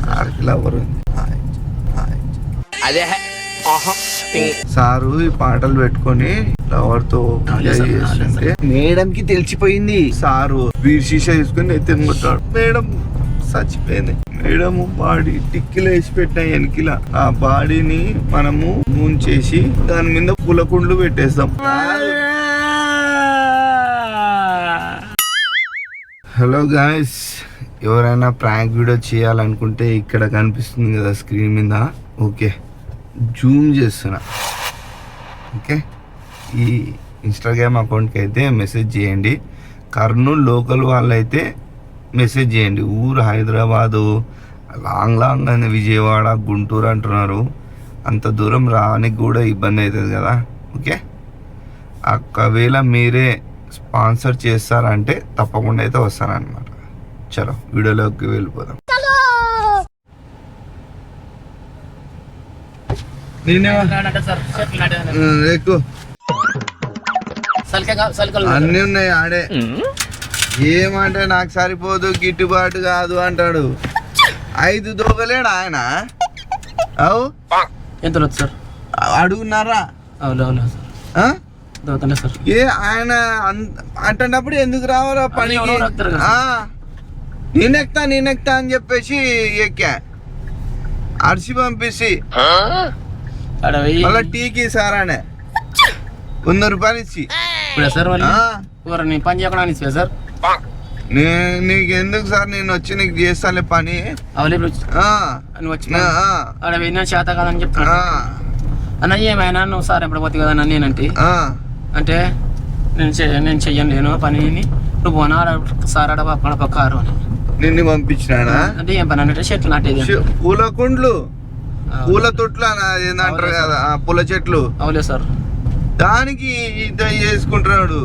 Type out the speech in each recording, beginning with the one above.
సార్కి లవర్ ఉంది. సారు ఈ పాటలు పెట్టుకొని లవర్ తో చేస్తుంటే మేడం కి తెలిసిపోయింది. సారు వీడి శీష తీసుకుని ఎత్తిని కొట్టాడు. మేడం చచ్చిపోయింది. మేడం బాడీ టిక్కిలో వేసి పెట్టిన వెనకిల ఆ బాడీని మనము ముంచేసి దాని మీద పులకుండ్లు పెట్టేస్తాం. హలో గాయ్స్, ఎవరైనా ప్రాంక్ వీడియో చేయాలనుకుంటే ఇక్కడ కనిపిస్తుంది కదా స్క్రీన్ మీద, ఓకే జూమ్ చేస్తున్నా. ఓకే, ఈ ఇన్స్టాగ్రామ్ అకౌంట్కి అయితే మెసేజ్ చేయండి. కర్నూలు లోకల్ వాళ్ళైతే మెసేజ్ చేయండి. ఊరు హైదరాబాదు లాంగ్ అని విజయవాడ గుంటూరు అంటున్నారు. అంత దూరం రానికి కూడా ఇబ్బంది అవుతుంది కదా. ఓకే, ఒకవేళ మీరే స్పాన్సర్ చేస్తారంటే తప్పకుండా అయితే వస్తారనమాట. చలో వీడియోలోకి వెళ్ళిపోదాం. అన్నీ ఉన్నాయి ఆడే. ఏమంటే నాకు సరిపోదు, గిట్టుబాటు కాదు అంటాడు. 5 దోగలేడు ఆయన. అవు ఎంత సార్ అడుగున్నారా? ఏ ఆయన అంటున్నప్పుడు ఎందుకు రావాలా పనికి? నేనెక్తా అని చెప్పేసి ఎక్కా, అరిసి పంపిసి మళ్ళా టీకి సారానే 100 రూపాయలు ఇచ్చి పని చేయకుండా సార్. నీకు ఎందుకు సార్, నేను వచ్చి నీకు చేస్తాలే పని చేత కాదని చెప్తాను అన్న. ఏమైనా నువ్వు సార్ ఎప్పుడు పోతుంది కదా నేనంటే అంటే నేను చెయ్యను లేను పని. నువ్వు పోనా సార్ ఆడ పక్క కారు అని నిన్ను పంపించినా అంటే ఏం పని అంటే చెట్లు నాటేది, పూల కుండ్లు, పూల తొట్లు ఏందంటారు కదా, పూల చెట్లు. అవులే సార్, దానికి చేసుకుంటున్నాడు.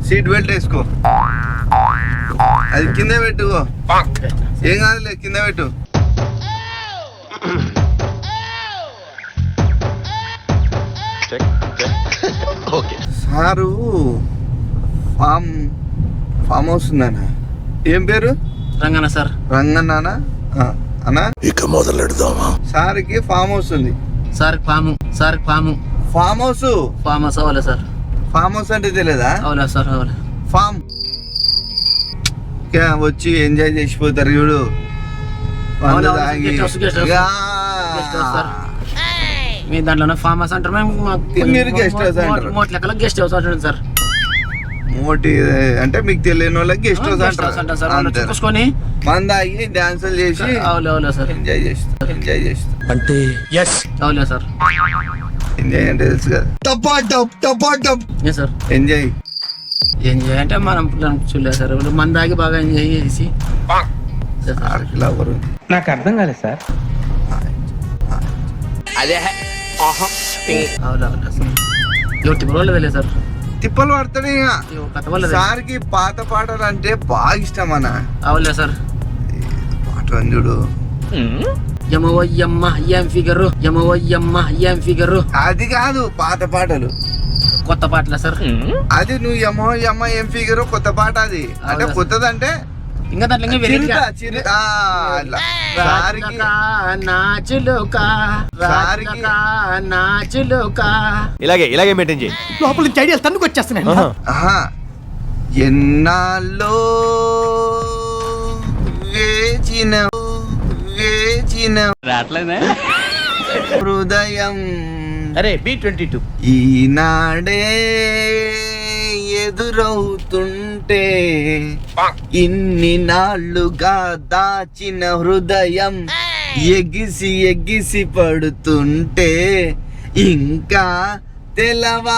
సీట్ బెల్ట్ వేసుకో, అది కింద పెట్టుకో, ఏం కాదులే కింద పెట్టు. సారు ఫామ్ హౌస్ ఉందన్నా. ఏం పేరు? రంగన్న సార్. రంగన్న అన్నా, ఇక మొదలెడదామా? సార్కి ఫామ్ హౌస్ ఉంది. సార్ ఫామ్ హౌస్ అవలే సార్. ఫామ్ హౌస్ అంటే తెలియదా? అవునా సార్, అవులే. ఫామ్ వచ్చి ఎంజాయ్ చేసిపోతారు చూడు. మీ దాంట్లో ఫామ్ హౌస్ అంటారు, మీరు గెస్ట్ హౌస్ అంటారు. మోటి లెక్కల గెస్ట్ హౌస్ అంటారు సార్. మోటి అంటే మీకు తెలియని వాళ్ళకి గెస్ట్ హౌస్ అంటారు. చూసుకొని మందాగి డాన్సులు చేసి ఎంజాయ్ చేస్తారు అంటే అవులే సార్. ఎంజాయ్ అంటే తెలుసు కదా, సార్ ఎంజాయ్ అంటే మనం చూడలేదు సార్. మందాగి బాగా ఎంజాయ్ చేసి నాకు అర్థం కాలేదు సార్. అదే అవునా సార్, తిప్పలు పడతాడు. ఇక సార్కి పాత పాటలు అంటే బాగా ఇష్టం అన్న. అవులే సార్. పాట చూడు, ఏం ఫిగరు అది కాదు, పాత పాటలు కొత్త పాటలే సార్. అది నువ్వు యమ్మ ఏం ఫిగరు కొత్త పాట. అది అంటే కొత్తది అంటే ఇంకా దాంట్లో ఇలాగే మెయింటైన్ చేయి. లోపల నుంచి ఐడియాలు తన్నుకు వచ్చేస్తున్నాయి. ఎన్నాళ్ళో వేచిన హృదయం అరే B22 ఈనాడే ఎదురవుతుంటే ఇన్ని నాళ్ళుగా దాచిన హృదయం ఎగిసి పడుతుంటే ఇంకా తెల్లవారదేమి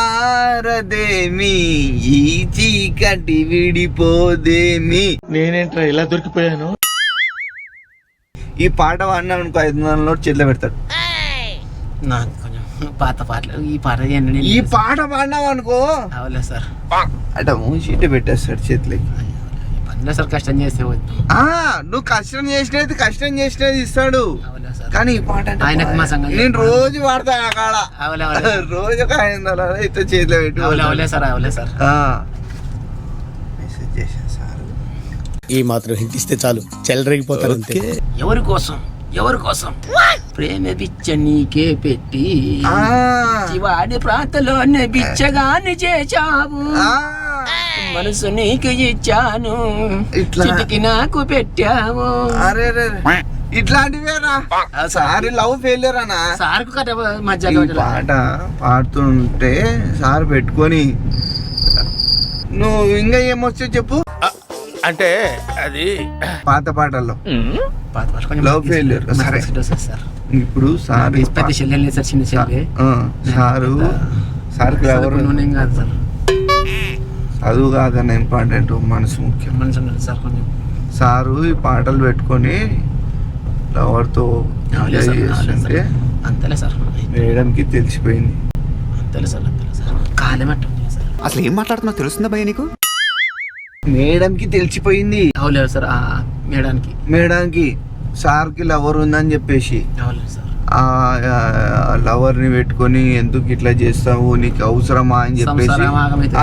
ఈ చీకటి విడిపోదేమి. నేనేంట్రా ఇలా దొరికిపోయాను. ఈ పాట వాడినా అనుకో 500 నోట్ చేతిలో పెడతాడు. నాకు కొంచెం పాత పాటలు ఈ పాట పాడినావు అనుకో, అవులే సార్, అట మూసీట పెట్టేస్తాడు చేతిలోకి. పనిలో సార్ కష్టం చేస్తే నువ్వు కష్టం చేసినది ఇస్తాడు. కానీ ఈ పాట ఆయనకు మా సంగతి నేను రోజు వాడతా. అక్కడ రోజు ఒక 500 అయితే చేతిలో పెట్టి. అవులే సార్. మెసేజ్ చేశాను సార్. ఈ మాత్రం హింట్ ఇస్తే చాలు చెలరేగిపోతారు అంతే. ఎవరి కోసం ప్రేమ బిచ్చ నీకే పెట్టి వాడి ప్రాంతంలోనే బిచ్చగాని చేశావు, మనసు నీకు ఇచ్చాను చిటికి నాకు పెట్టావు. అరే ఇట్లాంటివేనా సార్ లవ్ ఫెయిలియర్ అనా? సార్కు కథ మధ్యలో పాట పాడుతుంటే సార్ పెట్టుకొని నువ్వు ఇంకా ఏమొచ్చా చెప్పు. అంటే అది పాత పాటల్లో లవ్ ఫెయిలియర్. సరే ఇప్పుడు సార్ పెద్ద చెల్లెలు సార్, చిన్న చెల్లె సార్కి ఎవరు కాదు సార్, చదువు కాదన్న ఇంపార్టెంట్, మనసు ముఖ్యం. మనసు ఉన్నది సార్ కొంచెం. సారు ఈ పాటలు పెట్టుకొని లవర్తో చేస్తుంటే అంతలే సార్ మేడంకి తెలిసిపోయింది. అంతలే సార్ కాలేమట్టు సార్. అసలు ఏం మాట్లాడుతున్నా తెలుస్తుందా భయ్య నీకు? మేడంకి తెలిసిపోయింది. అవలేదు సార్ మేడానికి సార్కి లవర్ ఉందని చెప్పేసి అవలేదు సార్. ఆ లవర్ని పెట్టుకొని ఎందుకు ఇట్లా చేస్తావు, నీకు అవసరమా అని చెప్పేసి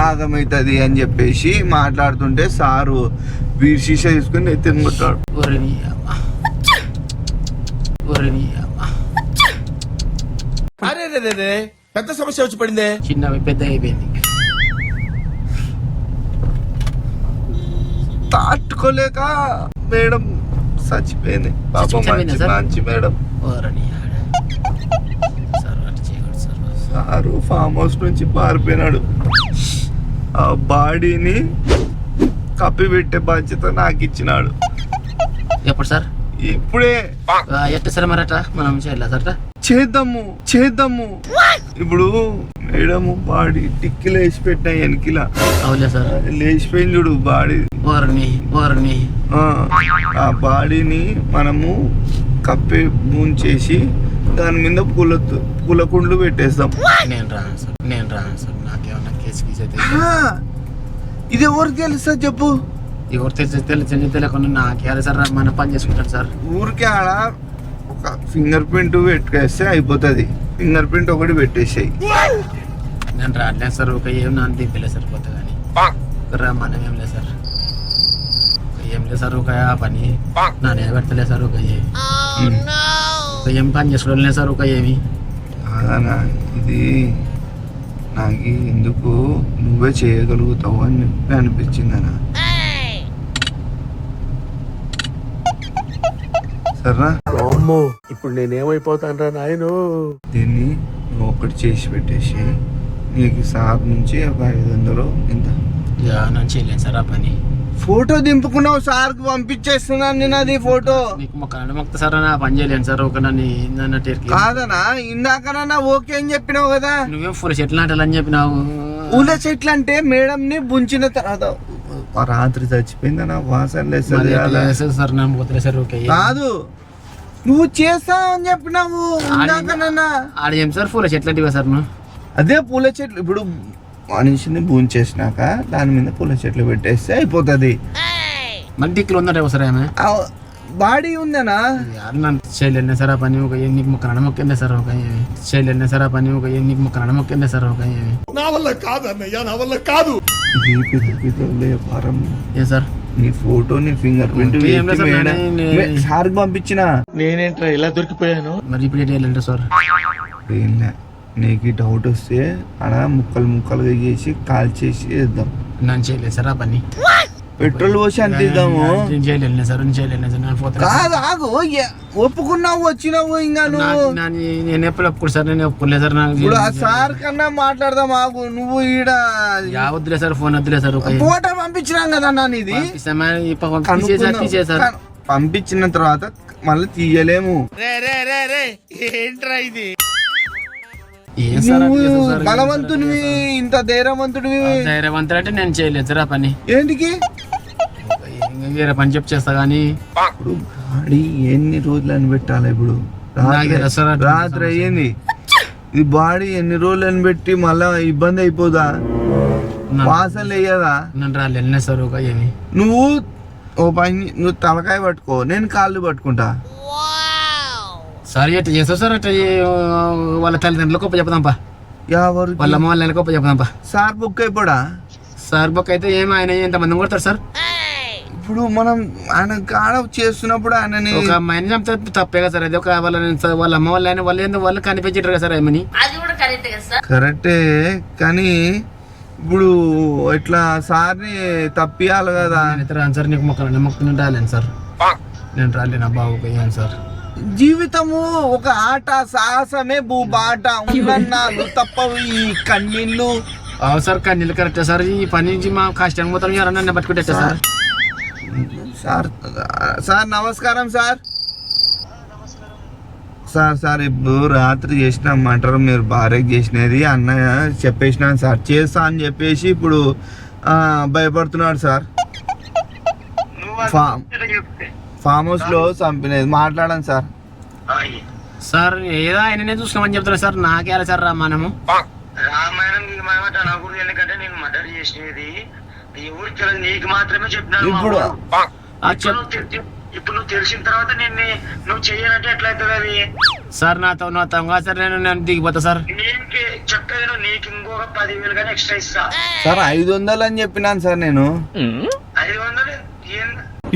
ఆగమవుతుంది అని చెప్పేసి మాట్లాడుతుంటే సారు వీరి శీష తీసుకుని ఎత్తిని కొట్టాడు. పెద్ద సమస్య వచ్చి పడిందే. చిన్న పెద్ద అయిపోయింది. తాట్టుకోలేక మేడం చచ్చిపోయింది. మంచి మేడం. సారు ఫామ్ హౌస్ నుంచి పారిపోయినాడు. ఆ బాడీని కప్పి పెట్టే బాధ్యత నాకు ఇచ్చినాడు. ఎప్పుడు సార్? ఇప్పుడే. ఎట్ట సార్ మరట మనం చేద్దాము. ఇప్పుడు మేడం బాడీ టిక్కిలో వేసి పెట్టినా వెనకిలా లేచిపోయింది చూడు బాడీ. ఆ బాడీని మనము కప్పి చేసి దాని మీద పూల కుండ్లు పెట్టేస్తాం. నేను రాను సార్ నాకేమన్నా కేసు అయితే ఇది ఎవరికి తెలుసా చెప్పు? ఎవరు తెలియకుండా నాకే సార్ మన పని చేసుకుంటాను సార్. ఊరికే ఆడ ఒక ఫింగర్ ప్రింట్ పెట్టుకేస్తే అయిపోతుంది. ఫింగర్ ప్రింట్ ఒకటి పెట్టేసాయి. నేను రాట్లేదు సార్. ఒక ఏం నాన్న దింపలేదు సార్ కొత్త కానీ మనం ఏం లేదు సార్. ఒక పని నానే పెడతలే సార్. ఒక ఏం పని చేసుకోవడం లేదు సార్. ఒక ఏమి కాదనా, ఇది నాకు ఎందుకు నువ్వే చేయగలుగుతావు అని అనిపించిందనా. సరేనా? ఇప్పుడు నేనేమైపోతాను నాయను. దీన్ని నువ్వు ఒకటి చేసి పెట్టేసి నీకు సార్ నుంచి ఒక 500 ఎంత చేయలేదు సార్. ఆ పని ఫోటో దింపుకున్నావు, సార్ కు పంపించేస్తున్నాను నేను. అది ఫోటో నీకు మొక్క సార్ నా పని చేయలేను సార్. ఒక నన్ను కాదనా, ఇందాకనన్నా ఓకే అని చెప్పినావు కదా. నువ్వేం పూల చెట్లు నాటాలని చెప్పినావు. పూల చెట్లు అంటే మేడం ని బుంచిన తర్వాత రాత్రి చచ్చిపోయిందనా వాసన లేదు సార్. నమ్మకలే సార్. ఓకే కాదు, నువ్వు చేస్తావు అని చెప్పినావు ఇందాకనన్నా. ఆడ ఏం సార్ పూల చెట్లు అంటే సార్? అదే పూల చెట్లు. ఇప్పుడు మనిషిని భూంచేసినాక దాని మీద పూల చెట్లు పెట్టేస్తే అయిపోతుంది. మరి దిక్కులు ఉందంటే సార్ ఆమె బాడీ ఉందనా? చేయలేనే సార్ ఆ పని. ఒక ఎన్నికి మొక్క నడమొక్కిందే సార్. ఒక చేయలేనే సార్ ఆ పని. ఒక ఎన్నికి మొక్క నడమొక్కిందే సార్. ఒక నా వల్ల కాదు అన్నయ్య, నా వల్ల కాదు. వ్యాపారం ఏ సార్? నీ ఫోటో, నీ ఫింగర్ ప్రింట్ సార్ పంపించిన. నేనేంట్రా ఇలా దొరికిపోయాను? మరి ఇప్పుడు ఏంటంటే సార్ నీకు డౌట్ వస్తే అలా ముక్కలుగా చేసి కాల్ చేసి వేద్దాం. నన్ను చేయలేదు సార్ ఆ పని. పెట్రోల్ పోసి అంతిద్దాము. చేయలేదు సార్. కాదు, ఆగు. ఒప్పుకున్నావు, వచ్చినావు. ఇంకా నేను ఎప్పుడు ఒప్పుకోడు సార్. నేను ఒప్పుకోలేదు సార్. నాకు ఇప్పుడు ఆ సార్ కన్నా మాట్లాడదాం. ఆగు. నువ్వు ఈడ వద్దులే సార్, ఫోన్ వద్దులే సార్. ఫోటో పంపించినాం కదా అన్న. ఇది పంపించిన తర్వాత మళ్ళీ తీయలేము. ఏంట్రా ఇది? బలవంతునివి, ఇంత ధైర్యవంతుడివి. ధైర్యవంతుడు అంటే నేను చేయలేదు సార్ ఆ పని. ఏంటికి? వేరే పని చెప్తా గానీ ఇప్పుడు బాడీ ఎన్ని రోజులు అని పెట్టాలి? ఇప్పుడు రాత్రి అయ్యింది. ఈ బాడీ ఎన్ని రోజులు అని పెట్టి మళ్ళా ఇబ్బంది అయిపోదా? వాసన లేయదా? నన్ను రాలే సార్. ఒక ఏమి నువ్వు ఓ పని, నువ్వు తలకాయ పట్టుకో, నేను కాళ్ళు పట్టుకుంటా. సార్ ఎట్లా చేస్తావు సార్? అట్లా వాళ్ళ తల్లిదండ్రులకు గొప్ప చెప్దాంపా. ఎవరు? వాళ్ళ అమ్మ వాళ్ళని గొప్ప చెప్దాంపా. సార్ బుక్ అయిపోడా? సార్ బుక్ అయితే ఏమి ఆయన ఎంతమంది కొడతారు సార్? ఇప్పుడు మనం ఆయన కాడ చేస్తున్నప్పుడు ఆయనని ఒక అమ్మాయిని చంపితే తప్పే కదా సార్ అది ఒక వాళ్ళ అమ్మ వాళ్ళు కనిపించారు కదా సార్ ఏమని కరెక్టే కానీ ఇప్పుడు ఇట్లా సార్ని తప్పియాలి కదా. సార్ నీకు మొక్క రాలేను సార్, నేను రాలేను బాబు అయ్యాను సార్. జీవితము ఒక ఆట, సాహసమే భూబాట, ఉన్నన్నాళ్ళు తప్పవు ఈ కన్నీళ్ళు. సార్ కన్నీళ్ళు కరెక్టే సార్. ఈ పని నుంచి మా కష్టం మొత్తం ఎవరన్నా పట్టుకుంటే సార్. సార్ సార్ నమస్కారం సార్. సార్ సార్ ఇప్పుడు రాత్రి చేసినామంటారు, మీరు భార్యకి చేసినది అన్నయ్య చెప్పేసినాను సార్, చేస్తా అని చెప్పేసి ఇప్పుడు భయపడుతున్నాడు సార్. ఫామ్ హౌస్ లో చంపినది మాట్లాడండి సార్. సార్ ఏదో ఆయననే చూసుకోమని చెప్తున్నా సార్, నాకే సార్ మనము రామాయణం అనకూడదు, ఎందుకంటే నేను మర్డర్ చేసినది ఎవరికి తెలియదు, నీకు మాత్రమే చెప్పినాను. ఇప్పుడు ఇప్పుడు నువ్వు తెలిసిన తర్వాత నువ్వు చెయ్యాలంటే ఎట్లయితుంది అది? సార్ నాతో సార్ నేను దిగిపోతా సార్. నీకు చెప్పేది నీకు ఇంకొక 10,000 కానీ ఎక్స్ట్రా ఇస్తా సార్. 500 అని చెప్పినాను సార్ నేను. 500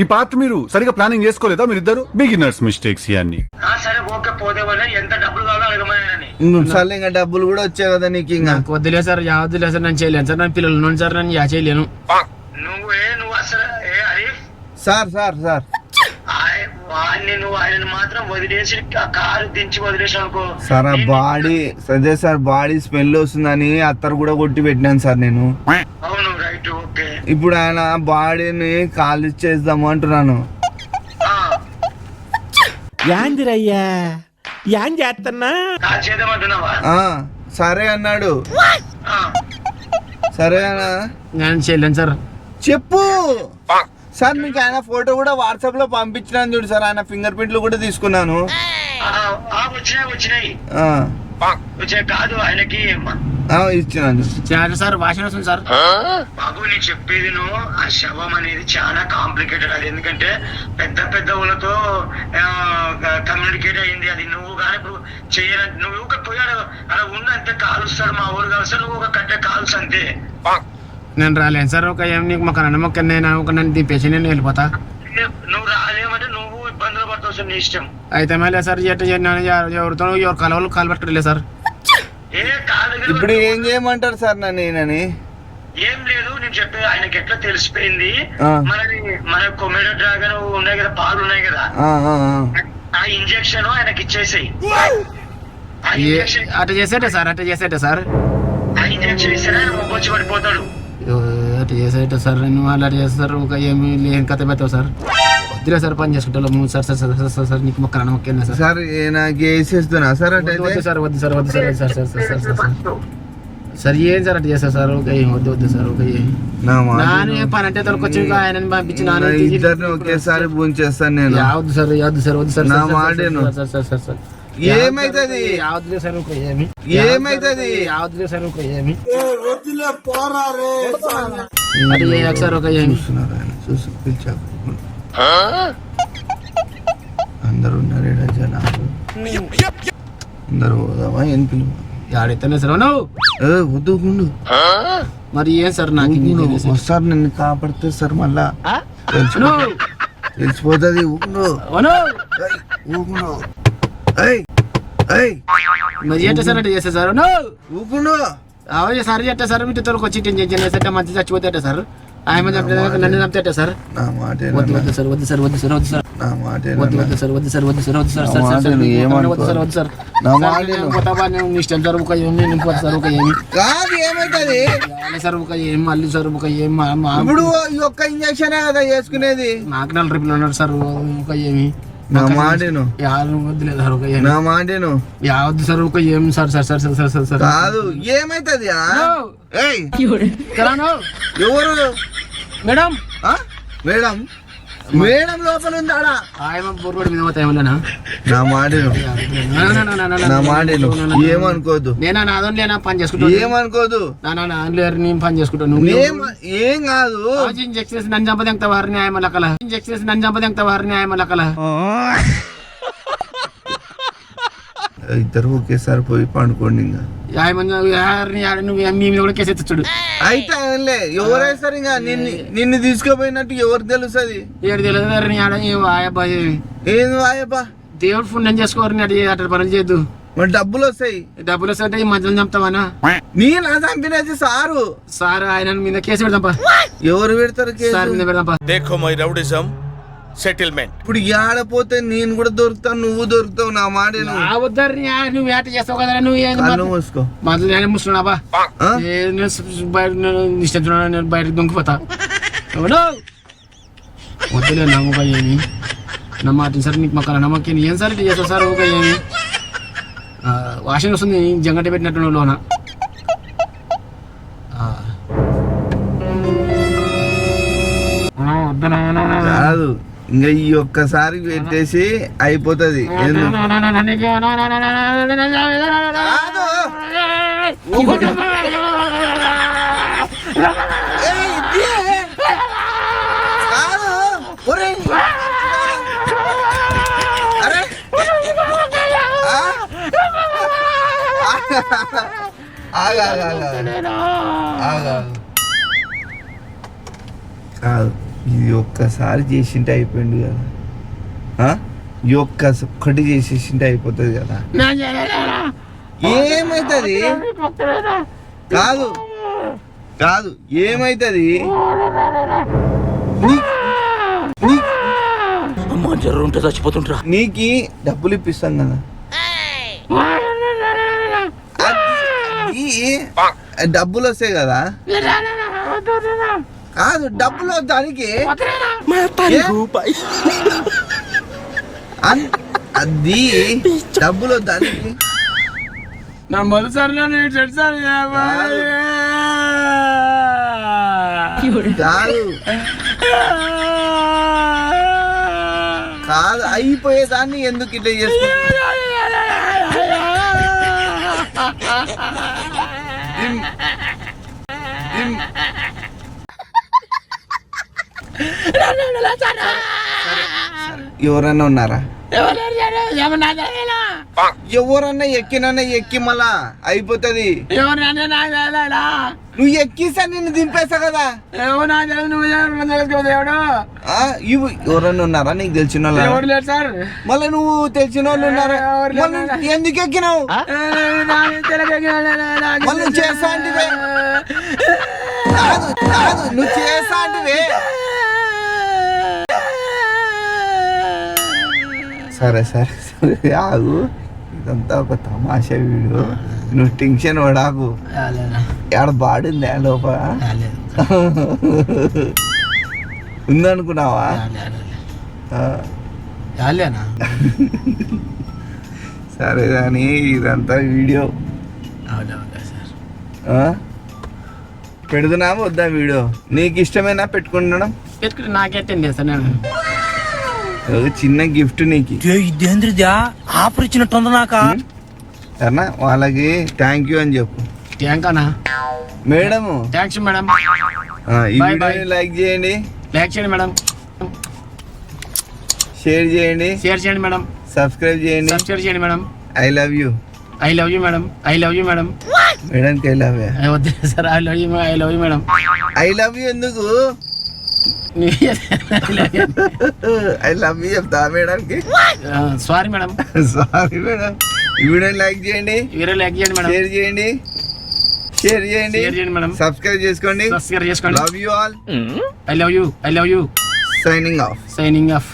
ఈ పార్ట్ మీరు సరిగా ప్లానింగ్ చేసుకోలేదా? మీరిద్దరు బిగినర్స్ మిస్టేక్స్ ఇవన్నీ. సరే ఓకే, పోతే ఎంత డబ్బులు కావాలో అడగమని. సరే ఇంకా డబ్బులు కూడా వచ్చాయి కదా నీకు. ఇంకా వద్దులే సార్, వద్దులే సార్, నేను చేయలేను సార్, నా పిల్లలు ఉన్నాను సార్, నేను చేయలేను. నువ్వు అసలు హరీఫ్ సార్ సార్ సార్ నువ్వు ఆయన మాత్రం వదిలేసి కారు దించి వదిలేసి అనుకో సార్. ఆ బాడీ అదే సార్, బాడీ స్మెల్ వస్తుందని అత్తరు కూడా కొట్టి పెట్టినాను సార్ నేను. అవును రైట్ ఓకే. ఇప్పుడు ఆయన బాడీని కాల్ చేద్దాము అంటున్నాను. యాందిరయ్యా యాం చేస్తున్నా కాల్ చేద్దామంటున్నావా? సరే అన్నాడు. సరే అన్నా, నేను చేయలేను సార్. చెప్పు సార్. మీకు ఆయన ఫోటో కూడా వాట్సాప్ లో పంపించినాను చూడు సార్, ఆయన ఫింగర్ ప్రింట్లు కూడా తీసుకున్నాను. వచ్చినాయి కాదు ఆయనకి ఇచ్చినాను సార్. వాసన వస్తుంది సార్. బాబు నీకు చెప్పేది ఆ శవం అనేది చాలా కాంప్లికేటెడ్. అది ఎందుకంటే పెద్ద పెద్ద వాళ్ళతో కమ్యూనికేట్ అయింది. అది నువ్వు కానీ ఇప్పుడు చెయ్యాలంటే నువ్వు ఒక పోయాడు అలా ఉందంటే కాలుస్తాడు మా ఊరు కాలుస్తాడు, నువ్వు ఒక కట్టే కాల్స్ అంతే. నేను రాలేను సార్. ఒక ఏం నీకు మొక్క మొక్క నేను ఒక నన్ను దింపేసి నేను వెళ్ళిపోతా. నువ్వు రాలేమంటే నువ్వు ఇబ్బందులు పడతావు సార్, నీ ఇష్టం. అయితే మళ్ళీ సార్ ఎవరితో ఎవరు కాలు పట్టుకోలేదు సార్. ఇప్పుడు ఏం చేయమంటారు సార్ నన్ను? నేనని ఏం లేదు, నేను చెప్పే ఆయనకి ఎట్లా తెలిసిపోయింది. మన కొమెడో డ్రాగన్ ఉన్నాయి కదా, పాలు ఉన్నాయి కదా, ఆ ఇంజెక్షన్ ఆయనకి ఇచ్చేసాయి. అట్లా చేసేటే సార్, అట్లా చేసేటే సార్. ఆ ఇంజెక్షన్ ఇస్తేనే ఆయన వచ్చి పడిపోతాడు. అట్లా చేసేట సార్. నేను అలా చేస్తారు. ఒక ఏమి లేని కథ పెడతావు సార్. వద్దులే సార్, పని చేసుకుంటాము sir. Sir sir sir sir నీకు మొక్క మొక్కేనా సార్? సార్ నాకు వేసేస్తున్నా సార్. అంటే వద్దు సార్, వద్దు సార్, వద్దు sir, sir sir sir sir sir sir ఏం సార్ అట్లా చేస్తారు సార్? ఒక ఏం వద్దు, వద్దు సార్. ఒక నానే పని అంటే తొలకొచ్చి ఆయనని పంపించి ఇద్దరిని ఒకేసారి ఫోన్ చేస్తాను నేను. వద్దు సార్, వద్దు సార్, వద్దు సార్. నా మాటేను. సార్ సార్ సార్ సార్ ఏమైతుంది? వద్దులే సార్. ఒక ఏమి ఏమైతుంది? వద్దులే సార్. ఒక ఏమి అట్లా సార్. ఒక ఏమి చూసి పిలిచాకు అందరు ఉన్నారు జనాలు, అందరు పోదామా? ఏం పిలువ ఆడైతేనే సార్. వద్దుకుండు మరి ఏం సార్ నాకు వస్తారు నిన్ను కాపాడితే సార్. మళ్ళా తెలిసిపోతుంది. మరి ఏంటో సార్ అంటే చేస్తే సార్ ఊకుండు అవే సార్ ఎట్టా సార్. మీ తోలకు వచ్చి టెన్షన్ చేస్తే మంచి చచ్చిపోతే సార్. ఆయన నన్ను చంపుతే సార్. నా మాట వద్దు, వద్దు సార్, వద్దు సార్, వద్దు సార్, వద్దు సార్, నా మాట వద్దు, వద్దు సార్, వద్దు సార్, వద్దు సార్, వద్దు సార్, వద్దు సార్, వద్దు సార్. ఇష్టం సార్. ఒక ఏమి నేను పోతా సార్. ఒక ఏమి కాదు ఏమైతుంది సార్. ఒక ఏం మళ్ళీ సార్. ఒక ఏం ఇప్పుడు ఈ ఒక్క ఇంజక్షన్ కదా చేసుకునేది. నాకు 4 ట్రిప్లు ఉన్నారు సార్. ఒక ఏమి నా మాటేను. వద్దులేదు సార్. ఒక ఏమి నా మాటేను. వద్దు సార్. ఒక ఏం sir sir sir sir sir sir కాదు ఏమైతుంది? ఎవరు మేడం? మేడం మేడం లోపల ఉందాడా? ఆయన బొర్రోడి మీద పోతా ఏమన్నా? నా మాటేను. నా మాటేను. ఏమనుకోదు. నేనా నాదో లేనా పని చేసుకుంటా. ఏమనుకోదు. నేను పని చేసుకుంటాను. ఏం కాదు. ఇంజెక్షన్ నన్ను చంపదెంత వారి న్యాయం లక్కల. ఇంజెక్షన్ నన్ను చంపదెంత వారి న్యాయం లక్కల. ఇద్దరు ఒకేసారి పోయి పండుకోండి. ఇంకా నువ్వు మీ మీద కూడా కేసు ఎత్తుడు. అయితే అవునులే, ఎవరేస్తారు ఇంకా నిన్ను తీసుకుపోయినట్టు ఎవరు తెలుస్తుంది? ఏడు తెలియదు వేరే నీ ఆడ అబ్బాయి ఏంది వాయబ్బా, దేవుడు పుణ్యం చేసుకోరు అట్లా పనులు చేయొద్దు. మరి డబ్బులు వస్తాయి. డబ్బులు వస్తే ఈ మధ్యలో చంపుతావనా? నేను చంపినది సారు. సార్ ఆయన మీద కేసు పెడదాంపా. ఎవరు పెడతారు కేసు? సార్ మీద పెడదాంపా. देखो मई रउडिज्म सेटलमेंट ఇప్పుడు ఆడపోతే నేను కూడా దొరుకుతాను, నువ్వు దొరుకుతావు. నా మాట విను. ఆ వద్దరు నువ్వు వేట చేస్తావు కదా, నువ్వు కళ్ళు మూసుకో. మొదలు నేను ముస్తున్నాబా ఆ? బయట ఇష్టం నేను బయటకు దొంగిపోతా. వద్దులే నమ్మక ఏమి నా మాట సార్, నీకు మాకు నమ్మకం ఏం సార్ ఇట్లా చేస్తావు సార్? ఒక ఏమి వాషింగ్ వస్తుంది జంగట పెట్టినట్టు నువ్వు లోన. కాదు, ఇంకా ఈ ఒక్కసారి పెట్టేసి అయిపోతుంది. కాదు, ఇది ఒక్కసారి చేసింటే అయిపోయింది కదా. ఈ ఒక్కటి చేసేసింటే అయిపోతుంది కదా. ఏమైతుంది? కాదు కాదు, ఏమైతుంది? నీకు డబ్బులు ఇప్పిస్తాం కదా. అది డబ్బులు వస్తాయి కదా. కాదు, డబ్బులు దానికి అది డబ్బులు దానికి. నా మొదటిసారి కాదు కాదు, అయిపోయేదాన్ని ఎందుకు ఇట్లా చేస్తా? ఎవరన్నా ఉన్నారా? ఎవరన్నా ఎక్కి మళ్ళా అయిపోతుంది. నువ్వు ఎక్కిస్తా, నిన్ను దింపేస్తా కదా. ఎవరన్నా ఉన్నారా నీకు తెలిసిన వాళ్ళు? మళ్ళీ నువ్వు తెలిసిన వాళ్ళు ఉన్నారా? ఎందుకు ఎక్కినావు? మళ్ళీ నువ్వు చేస్తా అంటే నువ్వు చేస్తా అంటే. సరే సరే సరే ఆగు, ఇదంతా ఒక తమాషా వీడియో. నువ్వు టెన్షన్ పడాకు. ఆడ బాడింది లోపల ఉందనుకున్నావా? సరే కానీ ఇదంతా వీడియో పెడుతున్నావా వద్దా? వీడియో నీకు ఇష్టమేనా పెట్టుకుంటున్నాం? పెట్టుకుంటే నాకెట్టండి సార్. నేను ఒక చిన్న గిఫ్ట్ నీకు. ఆఫర్ ఇచ్చినట్టుంది నాకా. సరేనా, వాళ్ళకి థ్యాంక్ యూ అని చెప్పు. Thank madam. Thanks madam. ఈ వీడియోని లైక్ చేయండి, లైక్ చేయండి మేడం, షేర్ చేయండి, షేర్ చేయండి మేడం, సబ్స్క్రైబ్ చేయండి, సబ్స్క్రైబ్ చేయండి madam. I love you. I love you madam. I love you madam. మేడంకి ఐ లవ్ యూ. వద్దు sir, I love you. I love you madam. I love you ఎందుకు? I love you చెప్తా మేడంకి. Sorry madam. Sorry madam. ఈ వీడియోని like చేయండి, like చేయండి madam, share చేయండి, షేర్ చేయండి, షేర్ చేయండి మేడం, సబ్స్క్రైబ్ చేసుకోండి. సబ్స్క్రైబ్ చేసుకోండి. Love you all. I love you. I love you. Signing off. Signing off.